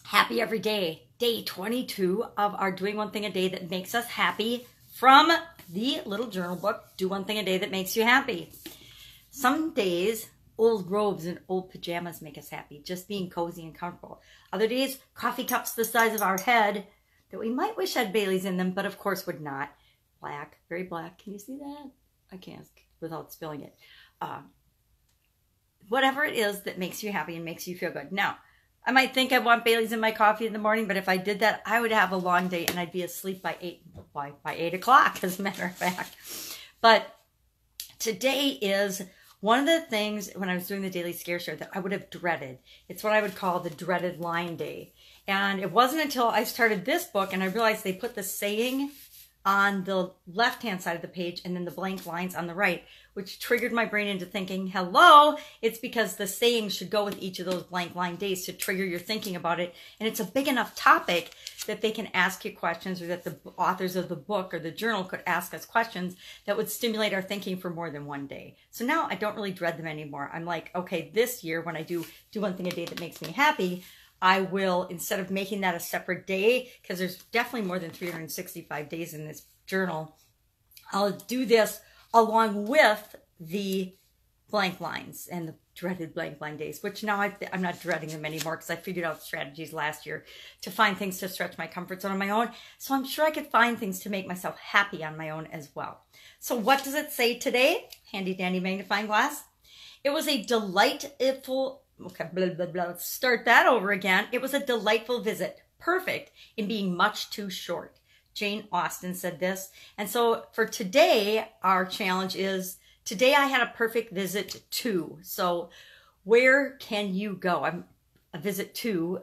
Happy every day. Day 22 of our Doing One Thing a Day That Makes Us Happy from the little journal book, Do One Thing a Day That Makes You Happy. Some days, old robes and old pajamas make us happy, just being cozy and comfortable. Other days, coffee cups the size of our head that we might wish had Baileys in them, but of course would not. Black, very black. Can you see that? I can't without spilling it. Whatever it is that makes you happy and makes you feel good. Now, I might think I want Baileys in my coffee in the morning, but if I did that, I would have a long day and I'd be asleep by 8 o'clock, as a matter of fact. But today is one of the things when I was doing the daily scare share that I would have dreaded. It's what I would call the dreaded line day. And it wasn't until I started this book and I realized they put the saying on the left-hand side of the page and then the blank lines on the right, which triggered my brain into thinking, hello, it's because the saying should go with each of those blank line days to trigger your thinking about it. And it's a big enough topic that they can ask you questions, or that the authors of the book or the journal could ask us questions that would stimulate our thinking for more than one day. So now I don't really dread them anymore. I'm like, okay, this year when I do one thing a day that makes me happy, I will, instead of making that a separate day, because there's definitely more than 365 days in this journal, I'll do this along with the blank lines and the dreaded blank line days, which now I'm not dreading them anymore because I figured out strategies last year to find things to stretch my comfort zone on my own. So I'm sure I could find things to make myself happy on my own as well. So what does it say today? Handy dandy magnifying glass. It was a delightful... Okay, blah, blah, blah. Let's start that over again. It was a delightful visit, perfect in being much too short. Jane Austen said this. And so for today, our challenge is, today I had a perfect visit to. So where can you go? A visit to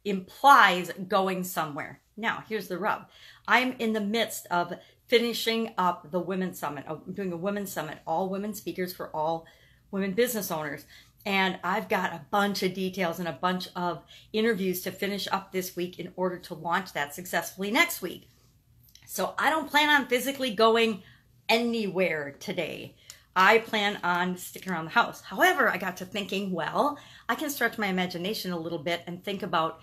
implies going somewhere. Now, here's the rub. I'm in the midst of finishing up the Women's Summit. I'm doing a Women's Summit, all women speakers for all women business owners. And I've got a bunch of details and a bunch of interviews to finish up this week in order to launch that successfully next week. So I don't plan on physically going anywhere today. I plan on sticking around the house. However, I got to thinking, well, I can stretch my imagination a little bit and think about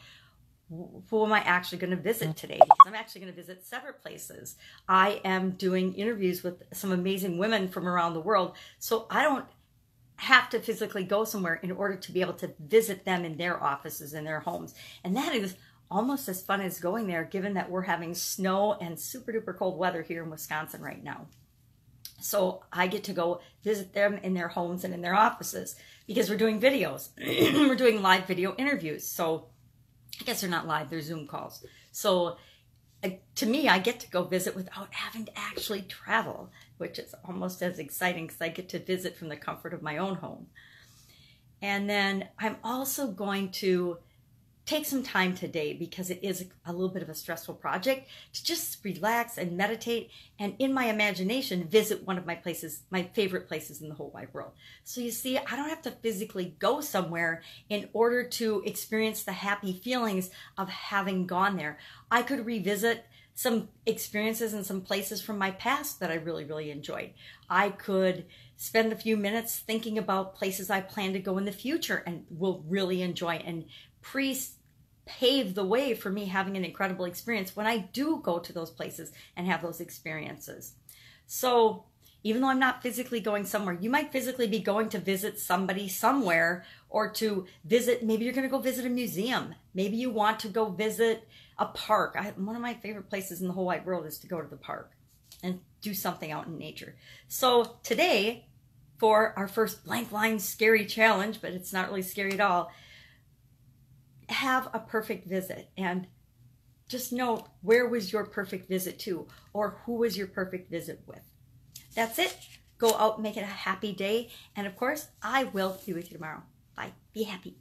who am I actually going to visit today? Because I'm actually going to visit several places. I am doing interviews with some amazing women from around the world. So I don't have to physically go somewhere in order to be able to visit them in their offices, in their homes. And that is almost as fun as going there, given that we're having snow and super duper cold weather here in Wisconsin right now. So I get to go visit them in their homes and in their offices because we're doing videos. We're doing live video interviews. So I guess they're not live, they're Zoom calls. So to me, I get to go visit without having to actually travel, which is almost as exciting because I get to visit from the comfort of my own home. And then I'm also going to take some time today, because it is a little bit of a stressful project, to just relax and meditate and in my imagination visit one of my places, my favorite places in the whole wide world. So you see, I don't have to physically go somewhere in order to experience the happy feelings of having gone there. I could revisit some experiences and some places from my past that I really, really enjoyed. I could spend a few minutes thinking about places I plan to go in the future and will really enjoy, and pave the way for me having an incredible experience when I do go to those places and have those experiences. So even though I'm not physically going somewhere, you might physically be going to visit somebody somewhere, or to visit, maybe you're going to go visit a museum. Maybe you want to go visit a park. One of my favorite places in the whole wide world is to go to the park and do something out in nature. So today, for our first blank line scary challenge, but it's not really scary at all, have a perfect visit and just know, where was your perfect visit to, or who was your perfect visit with? That's it. Go out, make it a happy day. And of course, I will be with you tomorrow. Bye. Be happy.